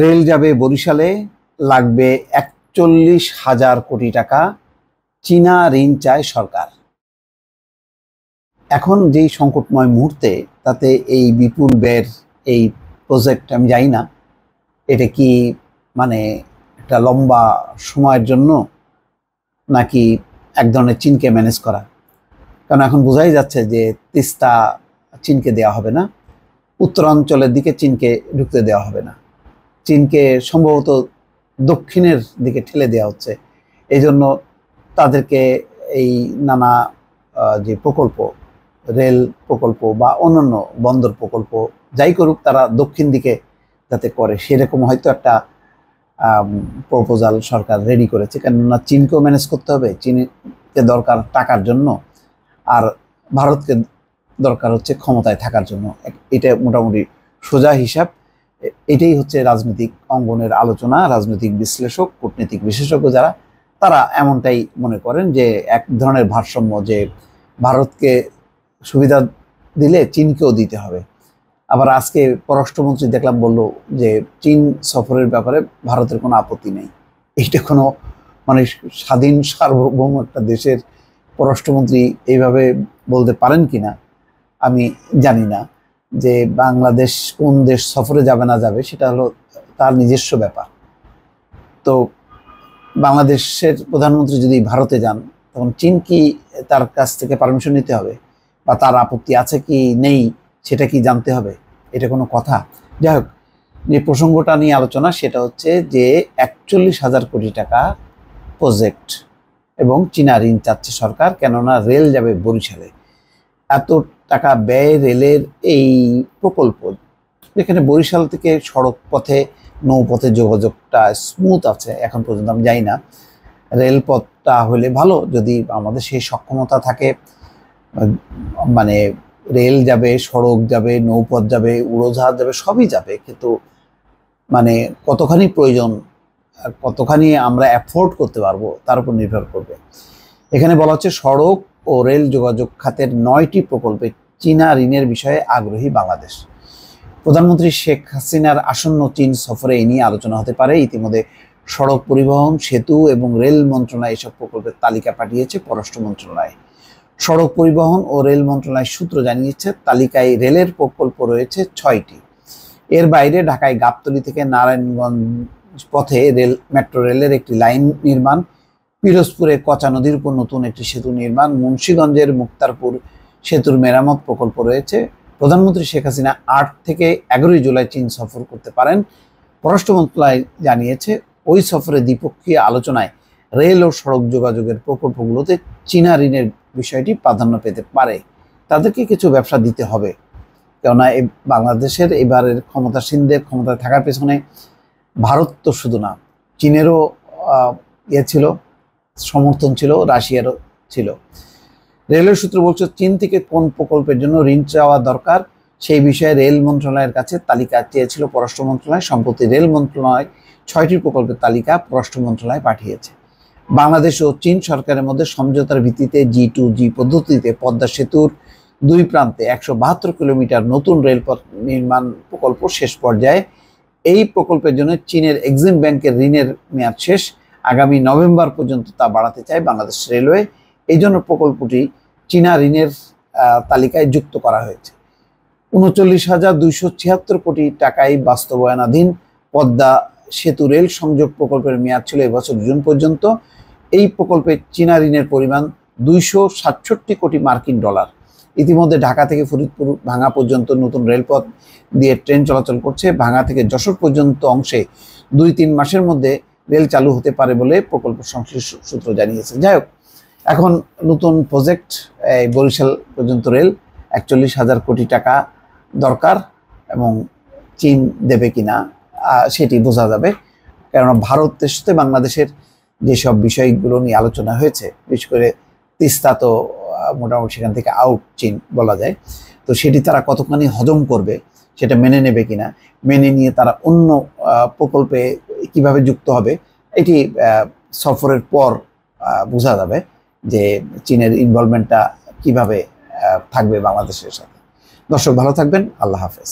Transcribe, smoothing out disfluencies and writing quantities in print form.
Rail যাবে বরিশালে, লাগবে ৪১,০০০ কোটি টাকা, চীনা ঋণ চায় সরকার। এখন যেই সংকটময় মুহূর্তে তাতে এই বিপুল ব্যয়ের এই প্রজেক্ট, আমি জানি না এটা কি মানে একটা লম্বা সময়ের জন্য নাকি এক ধরনের চীনকে ম্যানেজ করা। কারণ এখন বোঝাই যাচ্ছে যে তিস্তা চীনকে দেওয়া হবে না, উত্তরাঞ্চলের দিকে চীনকে ঢুকতে দেওয়া হবে না, চীনকে সম্ভবত দক্ষিণের দিকে ঠেলে দেওয়া হচ্ছে। এই জন্য তাদেরকে এই নানা যে প্রকল্প, রেল প্রকল্প বা অন্যান্য বন্দর প্রকল্প যাই করুক, তারা দক্ষিণ দিকে যাতে করে সেরকম হয়তো একটা প্রপোজাল সরকার রেডি করেছে। কেননা চীনকেও ম্যানেজ করতে হবে, চীনকে দরকার টাকার জন্য, আর ভারতকে দরকার হচ্ছে ক্ষমতায় থাকার জন্য। এটা মোটামুটি সোজা হিসাব। এটাই হচ্ছে রাজনৈতিক অঙ্গনের আলোচনা। রাজনৈতিক বিশ্লেষক, কূটনীতিক বিশেষজ্ঞ যারা, তারা এমনটাই মনে করেন যে এক ধরনের ভারসাম্য, যে ভারতকে সুবিধা দিলে চীনকেও দিতে হবে। আবার আজকে পররাষ্ট্রমন্ত্রী দেখলাম বলল যে চীন সফরের ব্যাপারে ভারতের কোনো আপত্তি নেই। এইটা কোনো মানে স্বাধীন সার্বভৌম একটা দেশের পররাষ্ট্রমন্ত্রী এইভাবে বলতে পারেন কিনা আমি জানি না। যে বাংলাদেশ কোন দেশ সফরে যাবে না যাবে সেটা হলো তার নিজস্ব ব্যাপার। তো বাংলাদেশের প্রধানমন্ত্রী যদি ভারতে যান, তখন চীন কি তার কাছ থেকে পারমিশন নিতে হবে, বা তার আপত্তি আছে কি নেই সেটা কি জানতে হবে? এটা কোনো কথা? যাই হোক, যে প্রসঙ্গটা নিয়ে আলোচনা সেটা হচ্ছে যে ৪১,০০০ কোটি টাকা প্রজেক্ট এবং চীনা ঋণ চাচ্ছে সরকার, কেননা রেল যাবে বরিশালে। এত টাকা ব্যয় রেলের এই প্রকল্প, যেখানে বরিশাল থেকে সড়ক পথে নৌপথে যোগাযোগটা স্মুথ আছে এখন পর্যন্ত। আমি জানি না, রেলপথটা হলে ভালো, যদি আমাদের সেই সক্ষমতা থাকে, মানে রেল যাবে, সড়ক যাবে, নৌপথ যাবে, উড়োজাহাজ যাবে, সবই যাবে, কিন্তু মানে কতখানি প্রয়োজন আর কতখানি আমরা অ্যাফোর্ড করতে পারবো তার উপর নির্ভর করবে। এখানে বলা হচ্ছে সড়ক ও রেল যোগাযোগ খাতের ৯টি প্রকল্পে চীনা ঋণের বিষয়ে আগ্রহী বাংলাদেশ। প্রধানমন্ত্রী শেখ হাসিনার আসন্ন চীন সফরে এই নিয়ে আলোচনা হতে পারে। ইতিমধ্যে সড়ক পরিবহন, সেতু এবং রেল মন্ত্রণালয় এসব প্রকল্পের তালিকা পাঠিয়েছে পররাষ্ট্র মন্ত্রণালয়। সড়ক পরিবহন ও রেল মন্ত্রণালয় সূত্র জানিয়েছে, তালিকায় রেলের প্রকল্প রয়েছে ৬টি। এর বাইরে ঢাকায় গাবতলী থেকে নারায়ণগঞ্জ পথে মেট্রো রেলের একটি লাইন নির্মাণ, পিরোজপুরে কচা নদীর উপর নতুন একটি সেতু নির্মাণ, মুন্সিগঞ্জের মুক্তারপুর সেতুর মেরামত প্রকল্প রয়েছে। প্রধানমন্ত্রী শেখ হাসিনা ৮ থেকে ১১ জুলাই চীন সফর করতে পারেন। পররাষ্ট্র মন্ত্রণালয় জানিয়েছে, ওই সফরে দ্বিপক্ষীয় আলোচনায় রেল ও সড়ক যোগাযোগের প্রকল্পগুলোতে চীনা ঋণের বিষয়টি প্রাধান্য পেতে পারে। তাদেরকে কিছু ব্যবসা দিতে হবে, কেননা বাংলাদেশের এবারের ক্ষমতাসীনদের ক্ষমতায় থাকার পেছনে ভারত তো শুধু না, চীনেরও ছিল, সমর্থন ছিল, রাশিয়ারও ছিল। রেলের সূত্র বলছে, চীন থেকে কোন প্রকল্পের জন্য ঋণ চাওয়া দরকার সেই বিষয়ে রেল মন্ত্রণালয়ের কাছে তালিকা চেয়েছিল পররাষ্ট্র মন্ত্রণালয়। সম্প্রতি রেল মন্ত্রণালয় ৬টি প্রকল্পের তালিকা পররাষ্ট্র মন্ত্রণালয় পাঠিয়েছে। বাংলাদেশ ও চীন সরকারের মধ্যে সমঝোতার ভিত্তিতে G2G পদ্ধতিতে পদ্মা সেতুর দুই প্রান্তে ১৭২ কিলোমিটার নতুন রেলপথ নির্মাণ প্রকল্প শেষ পর্যায়ে। এই প্রকল্পের জন্য চীনের এক্সিম ব্যাংকের ঋণের মেয়াদ শেষ, আগামী নভেম্বর পর্যন্ত তা বাড়াতে চায় বাংলাদেশ রেলওয়ে। এই জন্য প্রকল্পটি চীনা ঋণের তালিকায় যুক্ত করা হয়েছে। ৩৯,২৭৬ কোটি টাকায় বাস্তবায়নাধীন পদ্মা সেতু রেল সংযোগ প্রকল্পের মেয়াদ ছিল এবছর জুন পর্যন্ত। এই প্রকল্পে চীনা ঋণের পরিমাণ ২৬৭ কোটি মার্কিন ডলার। ইতিমধ্যে ঢাকা থেকে ফরিদপুর ভাঙ্গা পর্যন্ত নতুন রেলপথ দিয়ে ট্রেন চলাচল করছে। ভাঙ্গা থেকে যশোর পর্যন্ত অংশে ২-৩ মাসের মধ্যে রেল চালু হতে পারে বলে প্রকল্প সংশ্লিষ্ট সূত্র জানিয়েছে। যাই হোক, এখন নতুন প্রজেক্ট বরিশাল পর্যন্ত রেল, ৪১,০০০ কোটি টাকা দরকার, এবং চীন দেবে কিনা সেটি বোঝা যাবে। কেননা ভারতের সাথে বাংলাদেশের যেসব বিষয়গুলো নিয়ে আলোচনা হয়েছে, বিশেষ করে তিস্তা তো মোটামুটি সেখান থেকে আউট চীন বলা যায়। তো সেটি তারা কতখানি হজম করবে, সেটা মেনে নেবে কিনা, মেনে নিয়ে তারা অন্য প্রকল্পে কিভাবে যুক্ত হবে, এটি সফরের পর বোঝা যাবে যে চীনের ইনভলভমেন্টটা কিভাবে থাকবে বাংলাদেশের সাথে। দর্শক ভালো থাকবেন, আল্লাহ হাফেজ।